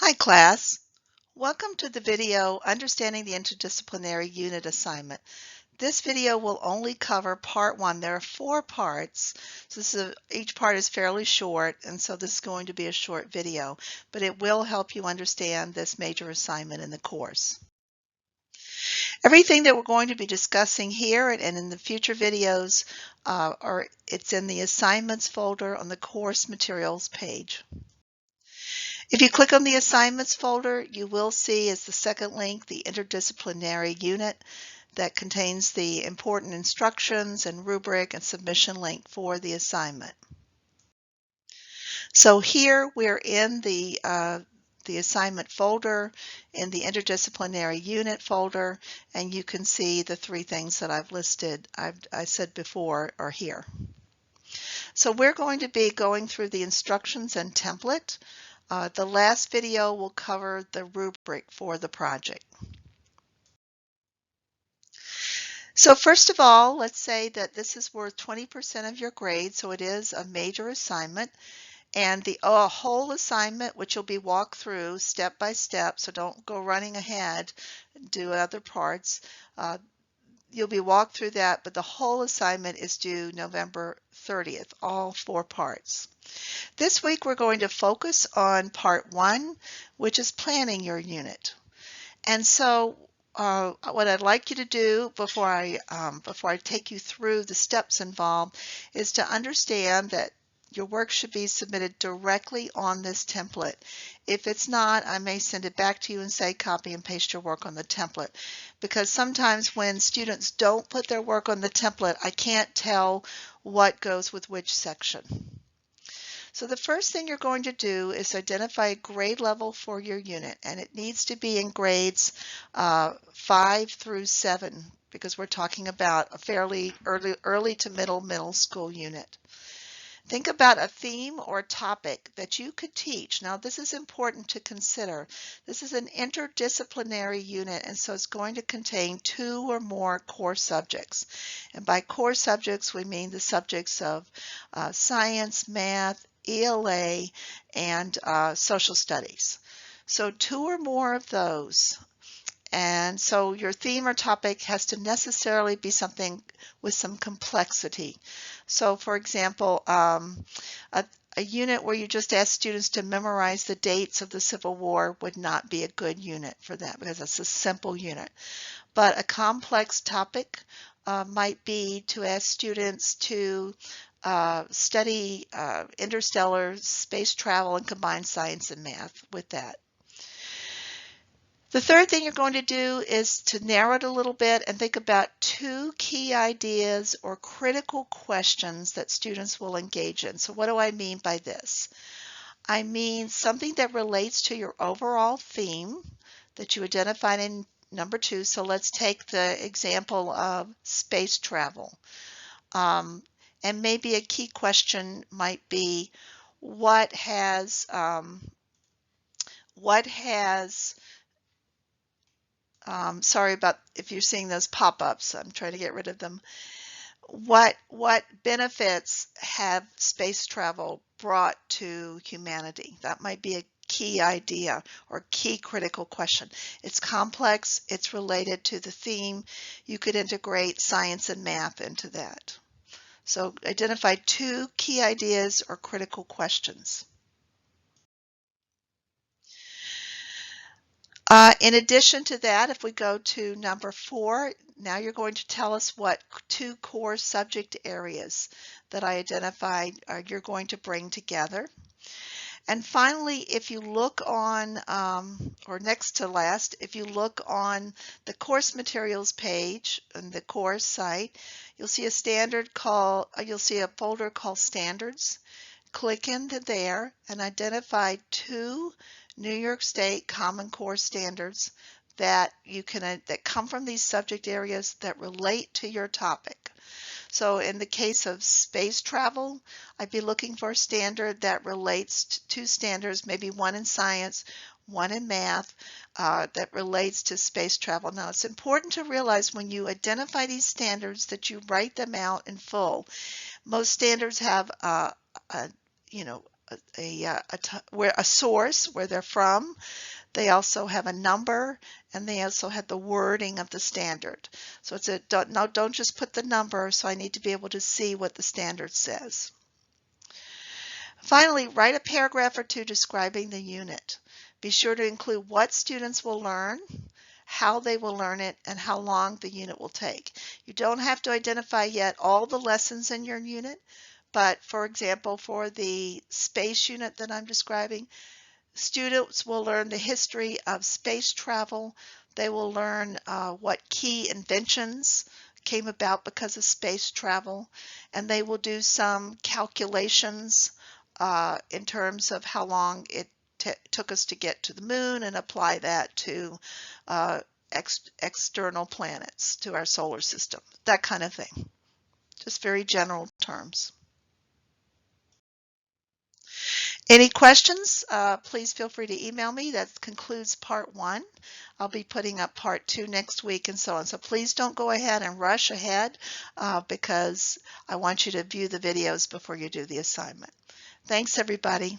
Hi class, welcome to the video Understanding the Interdisciplinary Unit Assignment. This video will only cover part one. There are 4 parts, so each part is fairly short, and so this is going to be a short video, but it will help you understand this major assignment in the course. Everything that we're going to be discussing here and in the future videos it's in the assignments folder on the course materials page. If you click on the assignments folder, you will see as the second link the interdisciplinary unit that contains the important instructions and rubric and submission link for the assignment. So here we're in the assignment folder, in the interdisciplinary unit folder, and you can see the 3 things that I've listed, I said before, are here. So we're going to be going through the instructions and template. The last video will cover the rubric for the project. So first of all, let's say that this is worth 20% of your grade, so it is a major assignment. And the whole assignment, which you'll be walked through step by step, so don't go running ahead and do other parts. You'll be walked through that, but the whole assignment is due November 30th, all 4 parts. This week we're going to focus on part 1, which is planning your unit. And so what I'd like you to do before I take you through the steps involved is to understand that your work should be submitted directly on this template. If it's not, I may send it back to you and say copy and paste your work on the template, because sometimes when students don't put their work on the template, I can't tell what goes with which section. So the first thing you're going to do is identify a grade level for your unit, and it needs to be in grades 5 through 7, because we're talking about a fairly early to middle school unit. Think about a theme or topic that you could teach. Now, this is important to consider. This is an interdisciplinary unit, and so it's going to contain 2 or more core subjects. And by core subjects, we mean the subjects of science, math, ELA, and social studies. So 2 or more of those. And so your theme or topic has to necessarily be something with some complexity. So for example, a unit where you just ask students to memorize the dates of the Civil War would not be a good unit for that, because it's a simple unit. But a complex topic might be to ask students to study interstellar space travel and combine science and math with that. The third thing you're going to do is to narrow it a little bit and think about 2 key ideas or critical questions that students will engage in. So what do I mean by this? I mean something that relates to your overall theme that you identified in number 2. So let's take the example of space travel. And maybe a key question might be, sorry about if you're seeing those pop-ups, I'm trying to get rid of them. What benefits have space travel brought to humanity? That might be a key idea or key critical question. It's complex, it's related to the theme. You could integrate science and math into that. So identify 2 key ideas or critical questions. In addition to that, if we go to number 4, now you're going to tell us what 2 core subject areas that I identified you're going to bring together. And finally, if you look on, or next to last, if you look on the course materials page on the course site, you'll see a folder called Standards. Click into there and identify 2 New York State Common Core standards that come from these subject areas that relate to your topic. So in the case of space travel, I'd be looking for a standard that relates to 2 standards, maybe one in science, one in math, that relates to space travel. Now, it's important to realize when you identify these standards that you write them out in full. Most standards have a source where they're from. They also have a number, and they also have the wording of the standard. So it's a don't just put the number, so I need to be able to see what the standard says. Finally, write a paragraph or two describing the unit. Be sure to include what students will learn, how they will learn it, and how long the unit will take. You don't have to identify yet all the lessons in your unit, but for example, for the space unit that I'm describing, students will learn the history of space travel. They will learn what key inventions came about because of space travel, and they will do some calculations in terms of how long it took us to get to the moon and apply that to external planets, to our solar system, that kind of thing. Just very general terms. Any questions? Please feel free to email me. That concludes part 1. I'll be putting up part 2 next week and so on. So please don't go ahead and rush ahead because I want you to view the videos before you do the assignment. Thanks, everybody.